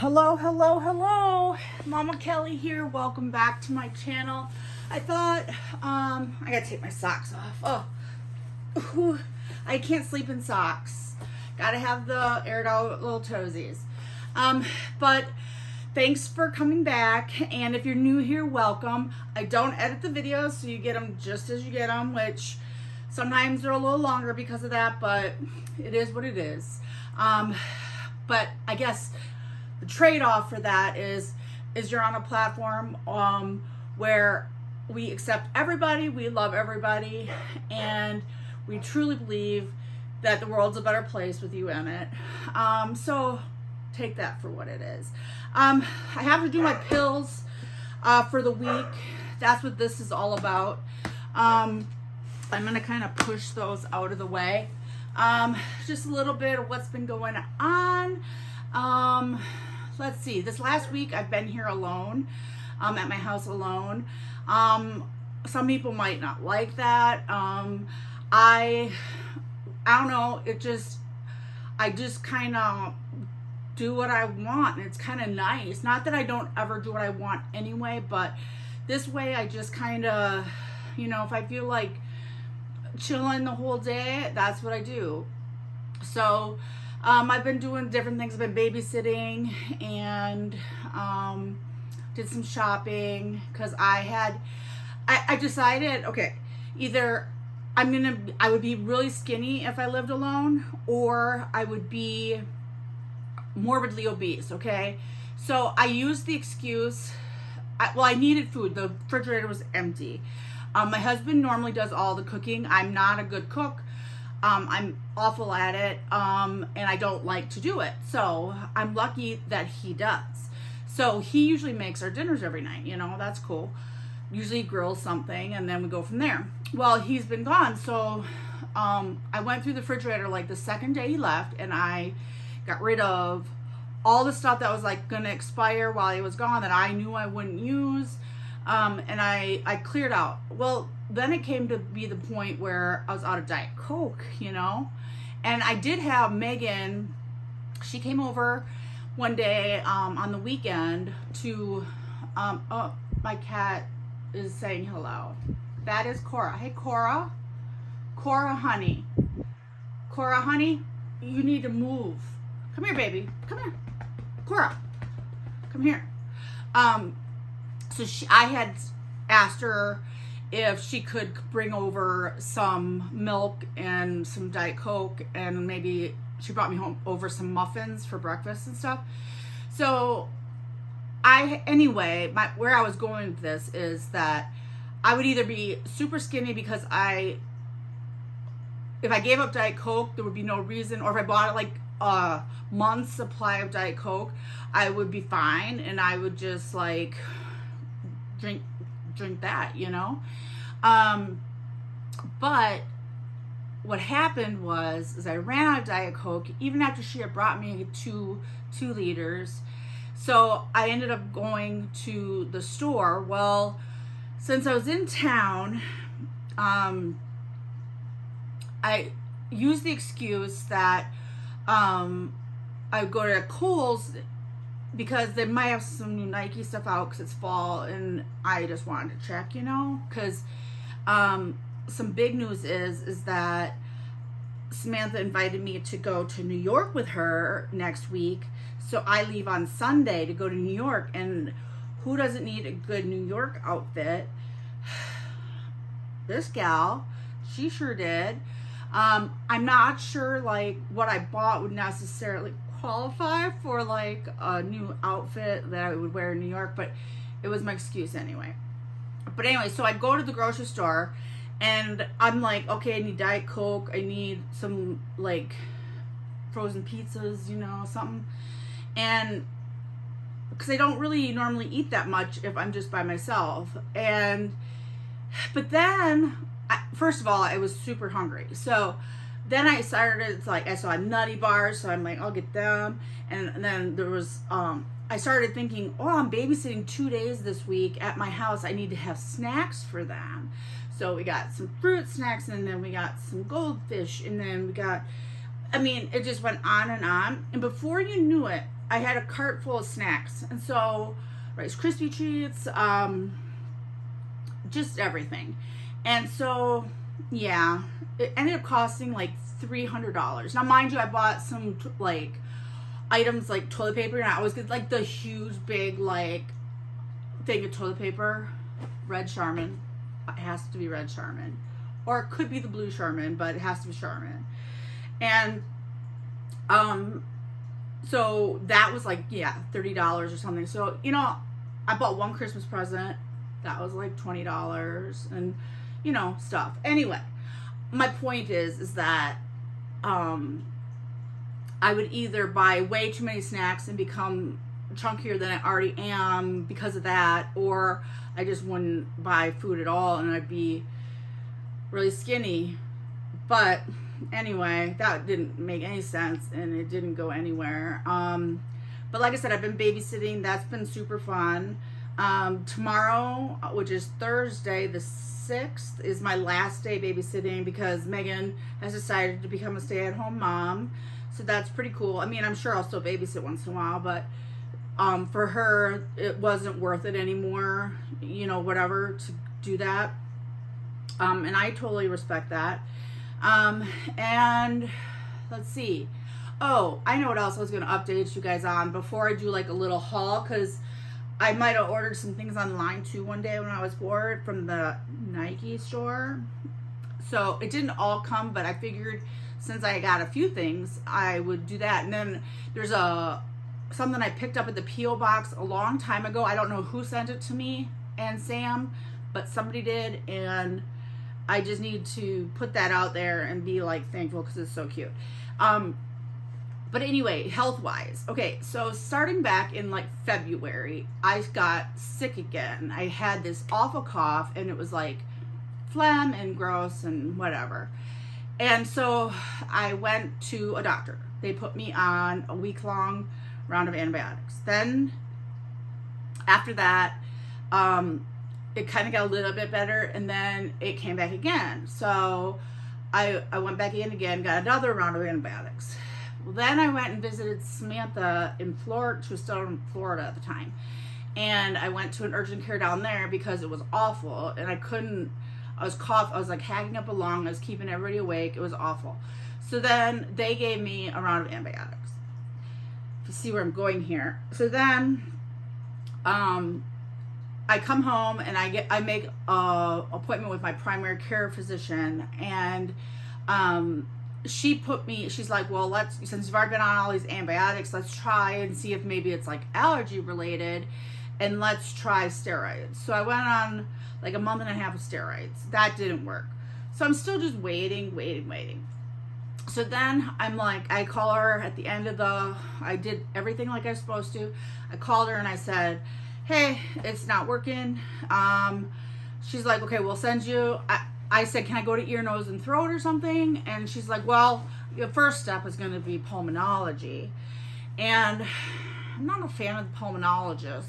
Hello, hello, hello. Mama Kelly here. Welcome back to my channel. I thought, I gotta take my socks off. Oh, I can't sleep in socks. Gotta have the aired out little toesies. But thanks for coming back. And if you're new here, welcome. I don't edit the videos, so you get them just as you get them, which sometimes they're a little longer because of that, but it is what it is. But I guess the trade-off for that is you're on a platform where we accept everybody, we love everybody, and we truly believe that the world's a better place with you in it. So take that for what it is. I have to do my pills for the week. That's what this is all about. I'm gonna kind of push those out of the way. Just a little bit of what's been going on. Let's see, this last week I've been here alone, at my house alone. Some people might not like that. I don't know, I just kind of do what I want, and it's kind of nice. Not that I don't ever do what I want anyway, but this way I just kind of, if I feel like chilling the whole day, that's what I do. So I've been doing different things. I've been babysitting and did some shopping because I decided, okay, either I would be really skinny if I lived alone, or I would be morbidly obese. Okay, so I used the excuse, I needed food. The refrigerator was empty. My husband normally does all the cooking. I'm not a good cook. I'm awful at it, and I don't like to do it. So I'm lucky that he does. So he usually makes our dinners every night. That's cool. Usually grills something, and then we go from there. Well, he's been gone, so I went through the refrigerator like the second day he left, and I got rid of all the stuff that was like gonna expire while he was gone that I knew I wouldn't use. And I cleared out. Well, then it came to be the point where I was out of Diet Coke, and I did have Megan. She came over one day on the weekend to, oh, my cat is saying hello. That is Cora. Hey, Cora. Cora, honey. Cora, honey, you need to move. Come here, baby. Come here. Cora, come here. So I had asked her if she could bring over some milk and some Diet Coke, and maybe she brought me over some muffins for breakfast and stuff. So where I was going with this is that I would either be super skinny because if I gave up Diet Coke, there would be no reason, or if I bought it like a month's supply of Diet Coke, I would be fine, and I would just like drink that, but what happened was I ran out of Diet Coke even after she had brought me two liters. So I ended up going to the store. Well, since I was in town, I used the excuse that I would go to Kohls because they might have some new Nike stuff out because it's fall, and I just wanted to check, because some big news is that Samantha invited me to go to New York with her next week. So I leave on Sunday to go to New York, and who doesn't need a good New York outfit? This gal, she sure did. I'm not sure like what I bought would necessarily qualify for like a new outfit that I would wear in New York, but it was my excuse anyway. But anyway, so I go to the grocery store, and I'm like, okay, I need Diet Coke, I need some like frozen pizzas, something, and because I don't really normally eat that much if I'm just by myself. But then first of all, I was super hungry, so then I saw nutty bars, so I'm like, I'll get them. And then there was, I started thinking, oh, I'm babysitting 2 days this week at my house. I need to have snacks for them. So we got some fruit snacks, and then we got some goldfish, and then we got, it just went on. And before you knew it, I had a cart full of snacks. And so Rice Krispie treats, just everything. And so, yeah, it ended up costing like $300. Now, mind you, I bought some like items like toilet paper, and I always get like the huge, big like thing of toilet paper, red Charmin. It has to be red Charmin, or it could be the blue Charmin, but it has to be Charmin. And so that was like, yeah, $30 or something. So, you know, I bought one Christmas present that was like $20, and you know, stuff. Anyway, my point is that I would either buy way too many snacks and become chunkier than I already am because of that, or I just wouldn't buy food at all and I'd be really skinny. But anyway, that didn't make any sense and it didn't go anywhere. But like I said, I've been babysitting. That's been super fun. Tomorrow, which is Thursday the 6th, is my last day babysitting because Megan has decided to become a stay-at-home mom. So that's pretty cool. I mean, I'm sure I'll still babysit once in a while, but for her, it wasn't worth it anymore, you know, whatever, to do that. And I totally respect that. And let's see. Oh, I know what else I was going to update you guys on before I do like a little haul, because I might have ordered some things online too one day when I was bored from the Nike store. So it didn't all come, but I figured since I got a few things, I would do that. And then there's something I picked up at the P.O. box a long time ago. I don't know who sent it to me and Sam, but somebody did, and I just need to put that out there and be like thankful because it's so cute. But anyway, health-wise, okay, so starting back in like February, I got sick again. I had this awful cough, and it was like phlegm and gross and whatever. And so I went to a doctor. They put me on a week-long round of antibiotics. Then after that, it kind of got a little bit better, and then it came back again. So I went back in again, got another round of antibiotics. Well, then I went and visited Samantha in Florida. She was still in Florida at the time. And I went to an urgent care down there because it was awful, and I was coughing, I was like hacking up a lung, I was keeping everybody awake, it was awful. So then they gave me a round of antibiotics. If you see where I'm going here. So then I come home and I make a appointment with my primary care physician, and she's like, well, since you've already been on all these antibiotics, let's try and see if maybe it's like allergy related, and let's try steroids. So I went on like a month and a half of steroids. That didn't work. So I'm still just waiting. So then I'm like, I call her at the end of I did everything like I was supposed to. I called her and I said, hey, it's not working. She's like, okay, we'll send you. I said, can I go to ear, nose, and throat or something? And she's like, well, the first step is going to be pulmonology. And I'm not a fan of the pulmonologists.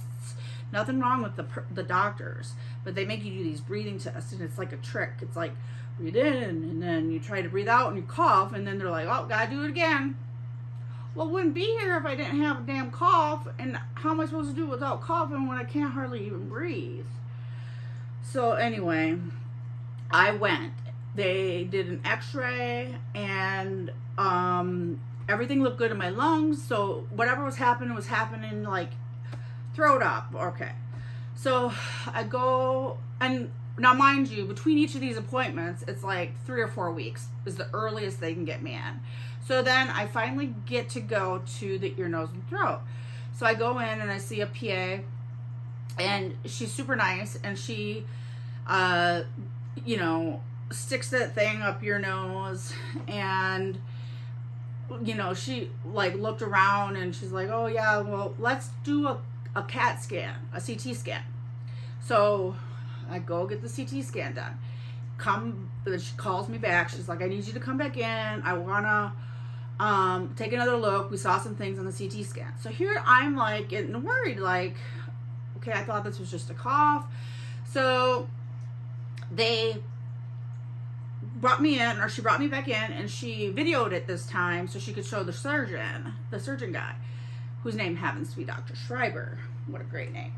Nothing wrong with the doctors, but they make you do these breathing tests, and it's like a trick. It's like, breathe in, and then you try to breathe out, and you cough, and then they're like, oh, gotta do it again. Well, it wouldn't be here if I didn't have a damn cough, and how am I supposed to do it without coughing when I can't hardly even breathe? So anyway, I went. They did an x-ray, and everything looked good in my lungs, so whatever was happening like throat up. Okay. So I go, and now mind you, between each of these appointments, it's like 3 or 4 weeks is the earliest they can get me in. So then I finally get to go to the ear, nose, and throat. So I go in and I see a PA, and she's super nice, and she, you know, sticks that thing up your nose, and you know, she like looked around and she's like, oh yeah, well, let's do a CAT scan, a CT scan. So I go get the CT scan done. She calls me back. She's like, I need you to come back in. I wanna take another look. We saw some things on the CT scan. So here I'm like getting worried, like, okay, I thought this was just a cough. So they brought me in, or she brought me back in, and she videoed it this time so she could show the surgeon guy. whose name happens to be Dr. Schreiber. What a great name.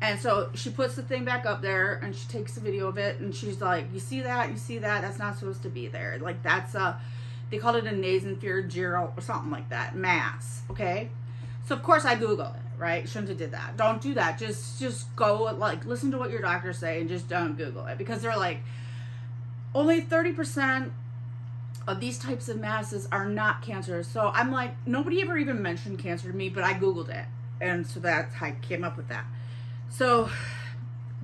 And so she puts the thing back up there and she takes a video of it and she's like, you see that? You see that? That's not supposed to be there. Like that's they called it a nasopharyngeal or something like that, mass, okay? So of course I Google it, right? Shouldn't have did that. Don't do that. Just go, like, listen to what your doctors say and just don't Google it, because they're like, only 30% of these types of masses are not cancerous. So I'm like, nobody ever even mentioned cancer to me, but I Googled it. And so that's how I came up with that. So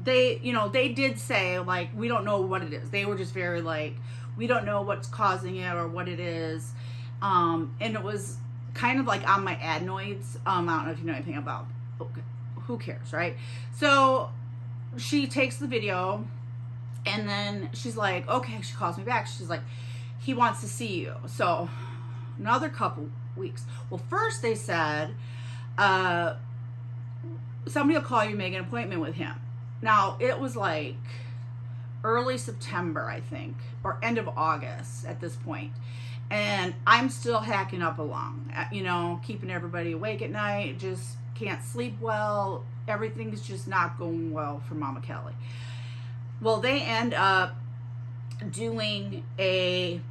they, you know, they did say, like, we don't know what it is. They were just very like, we don't know what's causing it or what it is. And it was kind of like on my adenoids. I don't know if you know anything about, okay, who cares, right? So she takes the video and then she's like, okay, she calls me back. She's like, he wants to see you. So another couple weeks. Well, first they said, somebody will call you, make an appointment with him. Now it was like early September, I think, or end of August at this point. And I'm still hacking up along, you know, keeping everybody awake at night, just can't sleep well. Everything's just not going well for Mama Kelly. Well, they end up doing a,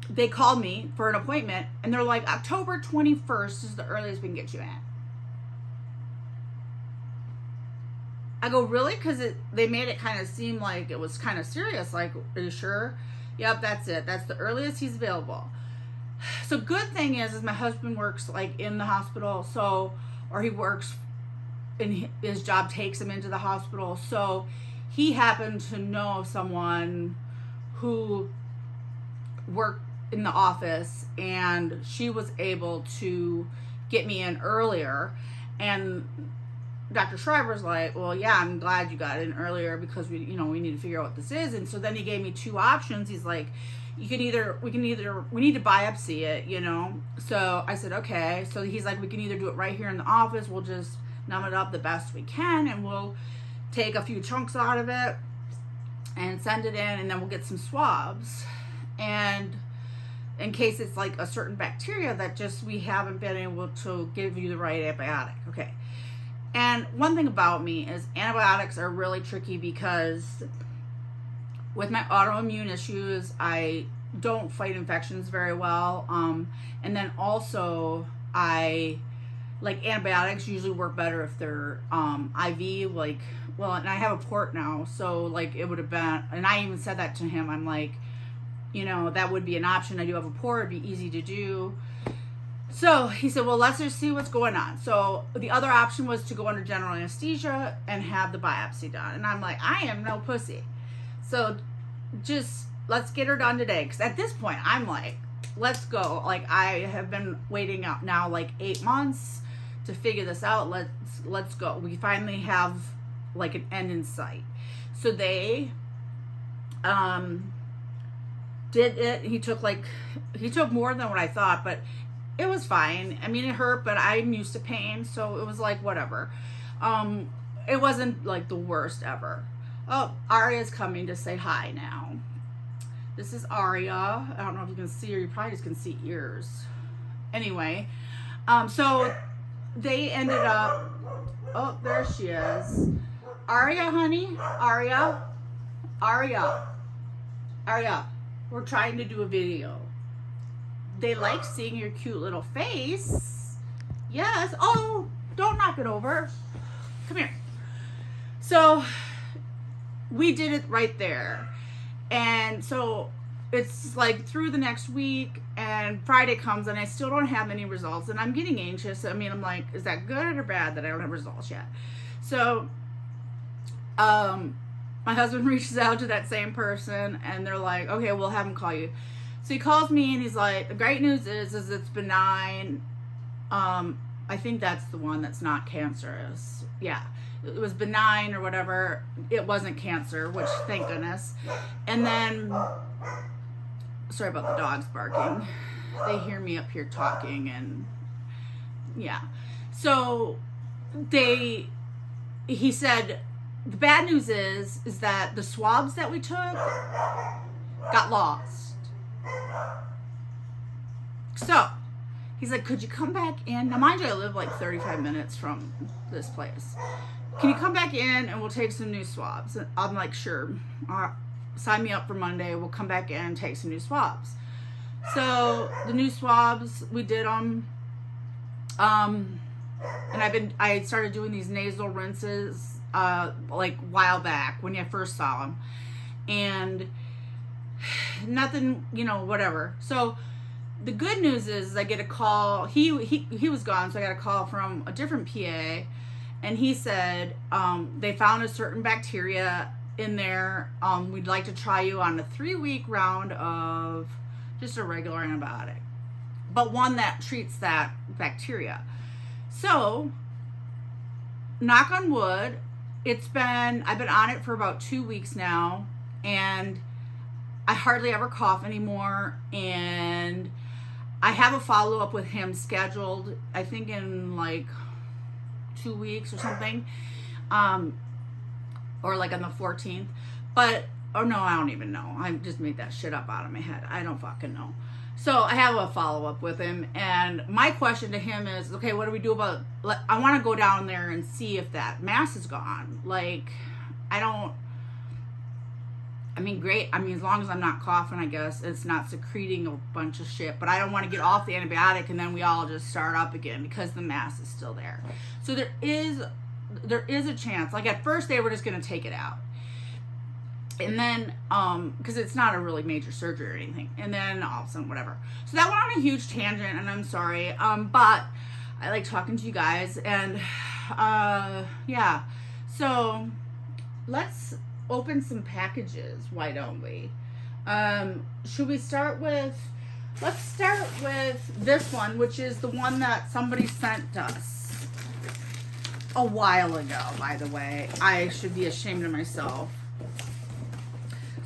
they called me for an appointment and they're like, October 21st is the earliest we can get you in. I go, really? Because they made it kind of seem like it was kind of serious. Like, are you sure? Yep, that's it. That's the earliest he's available. So good thing is my husband works like in the hospital. So, or he works and his job takes him into the hospital. So he happened to know someone who worked in the office and she was able to get me in earlier. And Dr. Schreiber's like, well, yeah, I'm glad you got in earlier because we need to figure out what this is. And so then he gave me two options. He's like, we need to biopsy it, you know? So I said, okay. So he's like, we can either do it right here in the office. We'll just numb it up the best we can and we'll take a few chunks out of it and send it in, and then we'll get some swabs. And in case it's like a certain bacteria that just we haven't been able to give you the right antibiotic. Okay. And one thing about me is antibiotics are really tricky because with my autoimmune issues, I don't fight infections very well. And then also like antibiotics usually work better if they're IV, like, well, and I have a port now. So like it would have been, and I even said that to him. I'm like, you know, that would be an option. I do have a port. It'd be easy to do. So he said, well, let's just see what's going on. So the other option was to go under general anesthesia and have the biopsy done. And I'm like, I am no pussy. So just let's get her done today. Because at this point, I'm like, let's go. Like, I have been waiting out now like 8 months to figure this out. Let's go. We finally have like an end in sight. So they did it. He took more than what I thought, but it was fine. I mean, it hurt, but I'm used to pain, so it was like whatever. It wasn't like the worst ever. Oh, Aria's coming to say hi now. This is Aria. I don't know if you can see her. You probably just can see ears. Anyway, so they ended up. Oh, there she is. Aria, honey. Aria. We're trying to do a video. They like seeing your cute little face. Yes. Oh, don't knock it over. Come here. So we did it right there. And so it's like through the next week and Friday comes and I still don't have any results and I'm getting anxious. I mean, I'm like, is that good or bad that I don't have results yet? So my husband reaches out to that same person and they're like, okay, we'll have him call you. So he calls me and he's like, the great news is it's benign. I think that's the one that's not cancerous. Yeah, it was benign or whatever. It wasn't cancer, which thank goodness. And then, sorry about the dogs barking. They hear me up here talking and yeah. So he said, the bad news is that the swabs that we took got lost. So He's like, could you come back in? Now, mind you, I live like 35 minutes from this place. Can you come back in and we'll take some new swabs? And I'm like, sure. Sign me up for Monday. We'll come back in and take some new swabs. So the new swabs, we did them. And I started doing these nasal rinses like a while back when I first saw them. And nothing, you know, whatever. So the good news is I get a call. He was gone, so I got a call from a different PA, and he said they found a certain bacteria in there. We'd like to try you on a 3-week round of just a regular antibiotic, but one that treats that bacteria. So, knock on wood, I've been on it for about 2 weeks now, and I hardly ever cough anymore, and I have a follow-up with him scheduled, I think in like 2 weeks or something, or like on the 14th, but, oh no, I don't even know. I just made that shit up out of my head. I don't fucking know. So I have a follow-up with him, and my question to him is, okay, what do we do about, I want to go down there and see if that mass is gone. Like, great. As long as I'm not coughing, I guess, it's not secreting a bunch of shit, but I don't want to get off the antibiotic and then we all just start up again because the mass is still there. So there is a chance. Like, at first they were just going to take it out. And then, because it's not a really major surgery or anything. And then all of a sudden, whatever. So that went on a huge tangent, and I'm sorry. But I like talking to you guys. And, yeah. So, let's open some packages. Why don't we? Should we start with, let's start with this one, which is the one that somebody sent us a while ago, by the way. I should be ashamed of myself.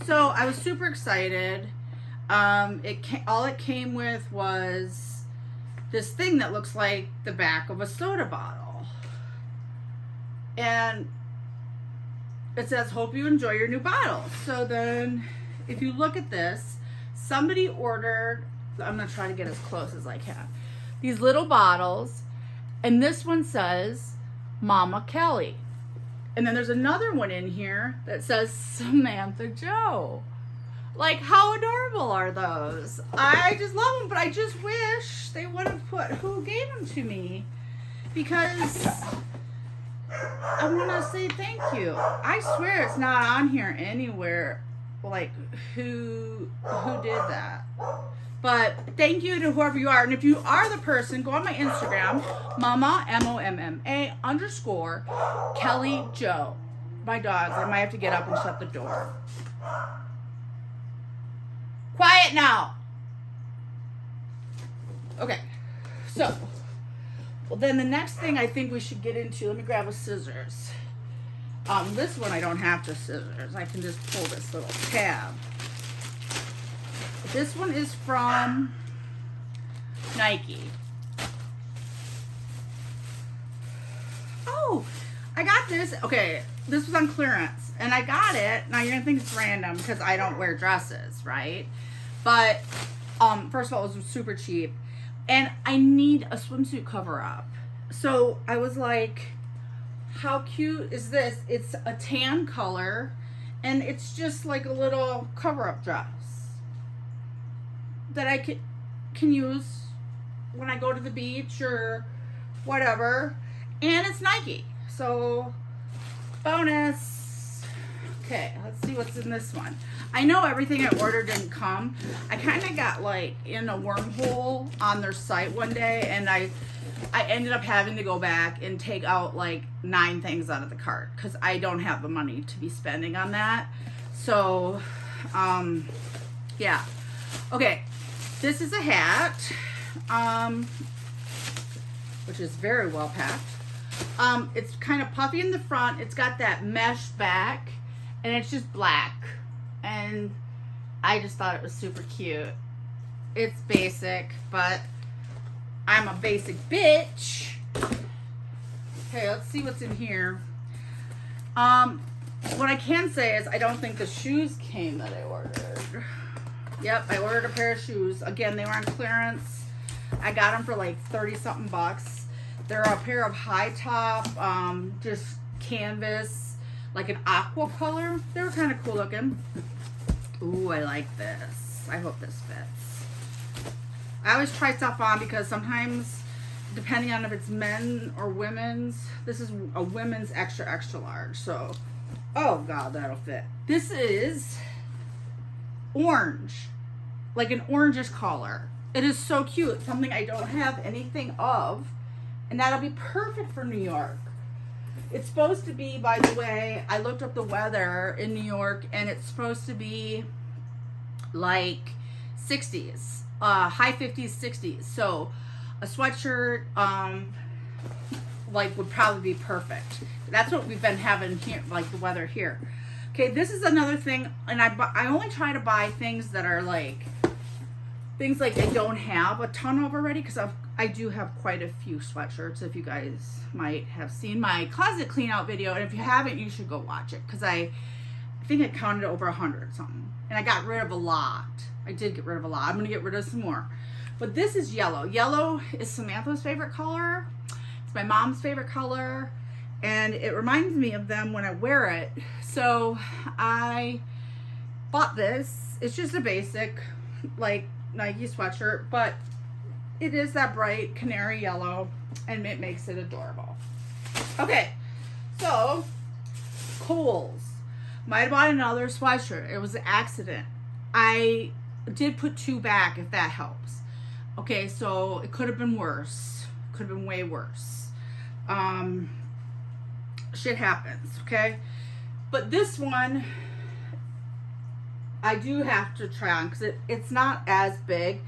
So I was super excited. All it came with was this thing that looks like the back of a soda bottle. And it says, hope you enjoy your new bottle. So then, if you look at this, somebody ordered, I'm going to try to get as close as I can, these little bottles. And this one says, Mama Kelly. And then there's another one in here that says Samantha Joe. Like, how adorable are those? I just love them, but I just wish they would have put who gave them to me, because I want to say thank you. I swear it's not on here anywhere, like, who did that. But thank you to whoever you are. And if you are the person, go on my Instagram, Momma, MOMMA _ Kelly Joe. My dogs, I might have to get up and shut the door. Quiet now. Okay. So, well, then the next thing I think we should get into, let me grab a scissors. This one I don't have to scissors. I can just pull this little tab. This one is from Nike. Oh, I got this. Okay, this was on clearance, and I got it. Now you're gonna think it's random because I don't wear dresses, right? But first of all, it was super cheap, and I need a swimsuit cover up. So I was like, how cute is this? It's a tan color, and it's just like a little cover up dress that I can use when I go to the beach or whatever. And it's Nike. So, bonus. Okay, let's see what's in this one. I know everything I ordered didn't come. I kind of got like in a wormhole on their site one day, and I ended up having to go back and take out like 9 things out of the cart because I don't have the money to be spending on that. So, yeah. Okay. This is a hat, which is very well packed. It's kind of puffy in the front. It's got that mesh back, and it's just black. And I just thought it was super cute. It's basic, but I'm a basic bitch. Okay, let's see what's in here. What I can say is I don't think the shoes came that I ordered. Yep, I ordered a pair of shoes. Again, they were on clearance. I got them for like 30 something bucks. They're a pair of high top, just canvas, like an aqua color. They were kind of cool looking. Ooh, I like this. I hope this fits. I always try stuff on because sometimes, depending on if it's men or women's, this is a women's extra, extra large. So, oh God, that'll fit. This is orange, like an orangish color. It is so cute. Something I don't have anything of, and that'll be perfect for New York. It's supposed to be, by the way, I looked up the weather in New York, and it's supposed to be like 60s, high 50s, 60s. So a sweatshirt, like would probably be perfect. That's what we've been having here, like the weather here. Okay, this is another thing, and I only try to buy things that are like, things like I don't have a ton of already, because I do have quite a few sweatshirts. If you guys might have seen my closet clean out video, and if you haven't, you should go watch it, because I think I counted over 100 something, and I got rid of a lot. I did get rid of a lot. I'm gonna get rid of some more. But this is yellow. Yellow is Samantha's favorite color. It's my mom's favorite color, and it reminds me of them when I wear it. So I bought this. It's just a basic, like, Nike sweatshirt, but it is that bright canary yellow, and it makes it adorable. Okay, so Kohls. Might have bought another sweatshirt. It was an accident. I did put 2 back, if that helps. Okay, so it could have been worse. Could have been way worse. Shit happens, okay? But this one, I do have to try on, because it's not as big,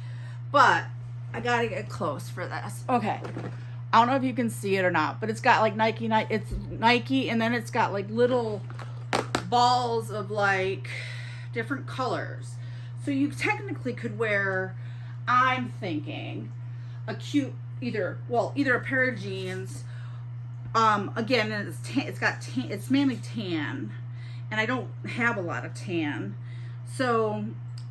but I gotta get close for this. Okay, I don't know if you can see it or not, but it's got like Nike, it's Nike, and then it's got like little balls of like different colors. So you technically could wear, I'm thinking, a cute, either a pair of jeans. Again, it's mainly tan, and I don't have a lot of tan. So,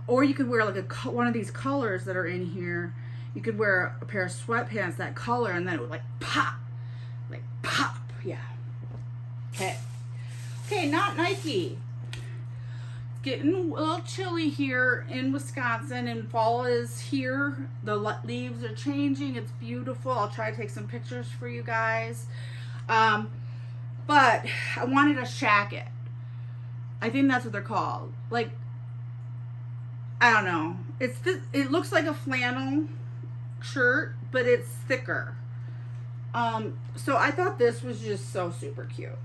or you could wear like one of these colors that are in here. You could wear a pair of sweatpants that color, and then it would like pop, yeah. Okay, not Nike. It's getting a little chilly here in Wisconsin, and fall is here. The leaves are changing. It's beautiful. I'll try to take some pictures for you guys. But I wanted a shacket. I think that's what they're called. Like, I don't know. It looks like a flannel shirt, but it's thicker. So I thought this was just so super cute.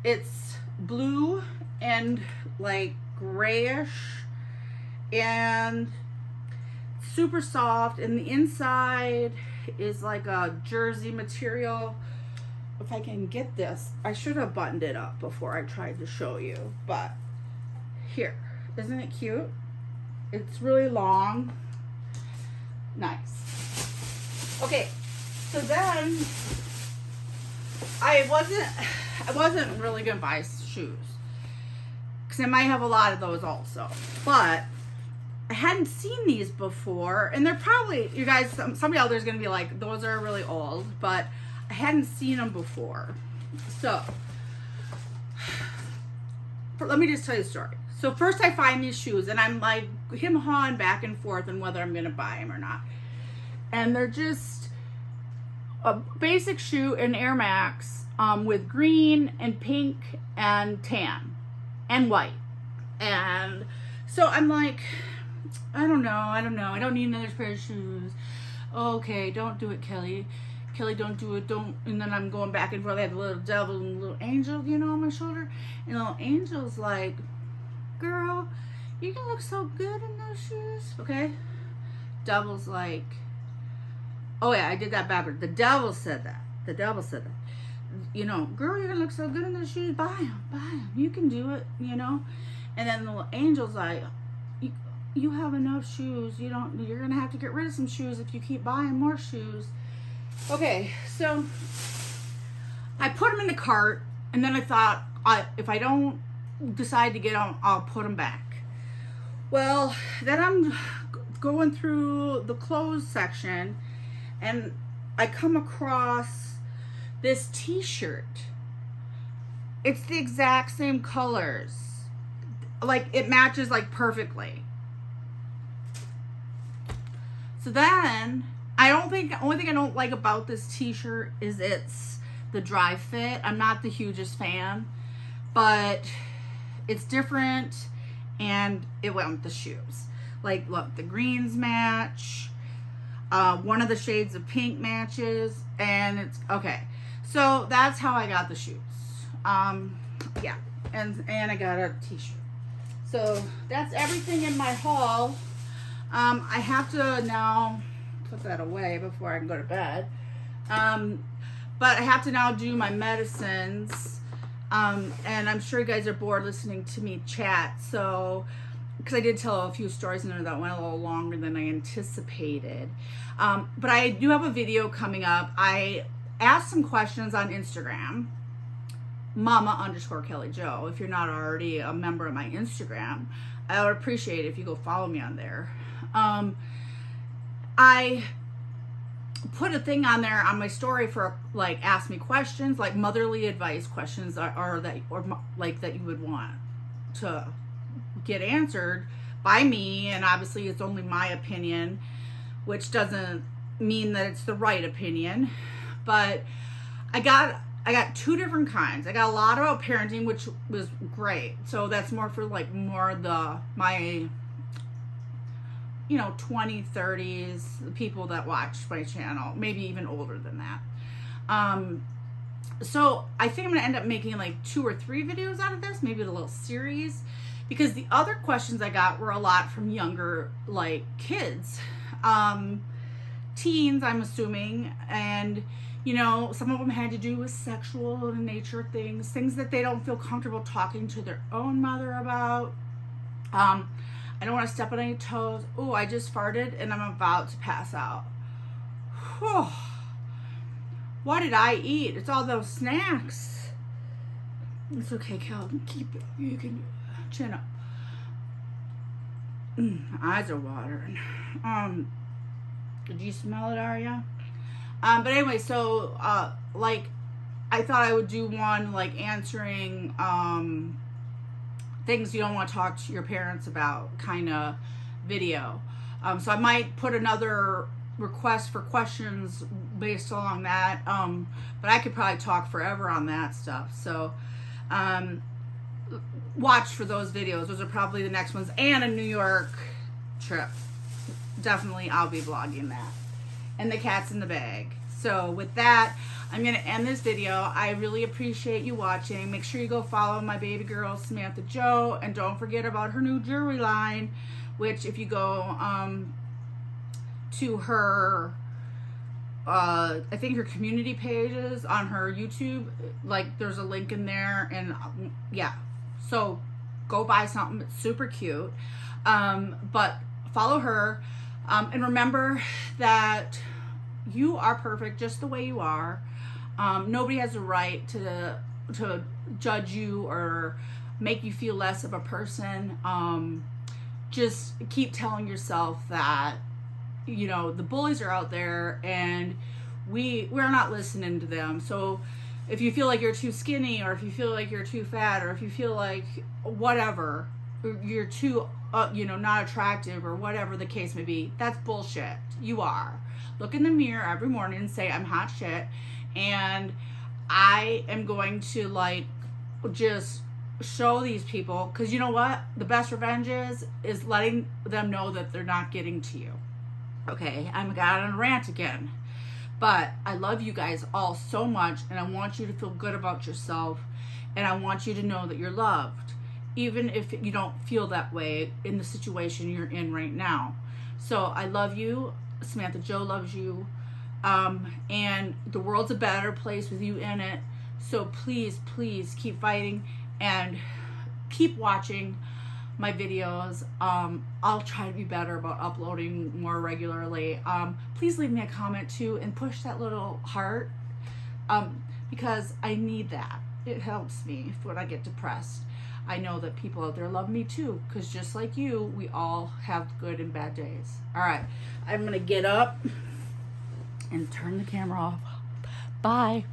It's blue and like grayish and super soft, and the inside is like a jersey material. If I can get this, I should have buttoned it up before I tried to show you, but here, isn't it cute? It's really long. Nice. Okay, so then I wasn't really gonna buy shoes, because I might have a lot of those also, but I hadn't seen these before, and they're probably, you guys, somebody out there's gonna be like, those are really old, but I hadn't seen them before. So let me just tell you a story. So first I find these shoes, and I'm like hawing back and forth on whether I'm gonna buy them or not. And they're just a basic shoe, an Air Max, with green and pink and tan and white. And so I'm like, I don't know. I don't need another pair of shoes. Okay, don't do it, Kelly. Kelly, don't do it, don't. And then I'm going back and forth. I had a little devil and a little angel, on my shoulder. And the little angel's like, girl, you can look so good in those shoes. Okay? Devil's like, oh yeah, I did that backward. The devil said that. Girl, you're gonna look so good in those shoes. Buy them. You can do it, And then the little angel's like, you have enough shoes. You're gonna have to get rid of some shoes if you keep buying more shoes. Okay, so I put them in the cart, and then I thought, if I don't decide to get them, I'll put them back. Well, then I'm going through the clothes section, and I come across this t-shirt. It's the exact same colors. Like, it matches like perfectly. So then, only thing I don't like about this t-shirt is it's the dry fit. I'm not the hugest fan, but it's different, and it went with the shoes. Like, look, the greens match. One of the shades of pink matches, and it's okay. So that's how I got the shoes. Yeah, and I got a t-shirt. So that's everything in my haul. I have to now put that away before I can go to bed. But I have to now do my medicines. And I'm sure you guys are bored listening to me chat. So, because I did tell a few stories in there that went a little longer than I anticipated. But I do have a video coming up. I asked some questions on Instagram. Momma_Kelly Jo. If you're not already a member of my Instagram, I would appreciate it if you go follow me on there. I put a thing on there on my story for like ask me questions, like motherly advice questions, or that you would want to get answered by me. And obviously it's only my opinion, which doesn't mean that it's the right opinion. But I got 2 different kinds. I got a lot about parenting, which was great. So that's more for like my 20s, 30s, the people that watch my channel, maybe even older than that. So I think I'm gonna end up making like 2 or 3 videos out of this, maybe a little series, because the other questions I got were a lot from younger, like, kids, teens, I'm assuming, and some of them had to do with sexual nature things that they don't feel comfortable talking to their own mother about. I don't want to step on any toes. Oh, I just farted and I'm about to pass out. Whew. What did I eat? It's all those snacks. It's okay, Kel. Keep it. You can chin up. My eyes are watering. Did you smell it, Aria? But anyway, so like, I thought I would do one like answering things you don't want to talk to your parents about kind of video. So I might put another request for questions based along that. But I could probably talk forever on that stuff. So watch for those videos. Those are probably the next ones. And a New York trip. Definitely I'll be vlogging that. And the cat's in the bag. So with that, I'm going to end this video. I really appreciate you watching. Make sure you go follow my baby girl, Samantha Jo. And don't forget about her new jewelry line, which if you go to her, I think her community pages on her YouTube, like there's a link in there. And yeah, so go buy something. It's super cute. But follow her. And remember that you are perfect just the way you are. Nobody has a right to judge you or make you feel less of a person. Just keep telling yourself that, the bullies are out there and we're not listening to them. So if you feel like you're too skinny, or if you feel like you're too fat, or if you feel like whatever, you're too not attractive, or whatever the case may be, that's bullshit. You are. Look in the mirror every morning and say, I'm hot shit, and I am going to just show these people, because you know what, the best revenge is letting them know that they're not getting to you. Okay, I'm got on a rant again, but I love you guys all so much, and I want you to feel good about yourself, and I want you to know that you're loved, even if you don't feel that way in the situation you're in right now. So I love you. Samantha Jo loves you. And the world's a better place with you in it. So please, please keep fighting and keep watching my videos. I'll try to be better about uploading more regularly. Please leave me a comment too, and push that little heart, because I need that. It helps me when I get depressed. I know that people out there love me too, because just like you, we all have good and bad days. All right, I'm gonna get up and turn the camera off. Bye.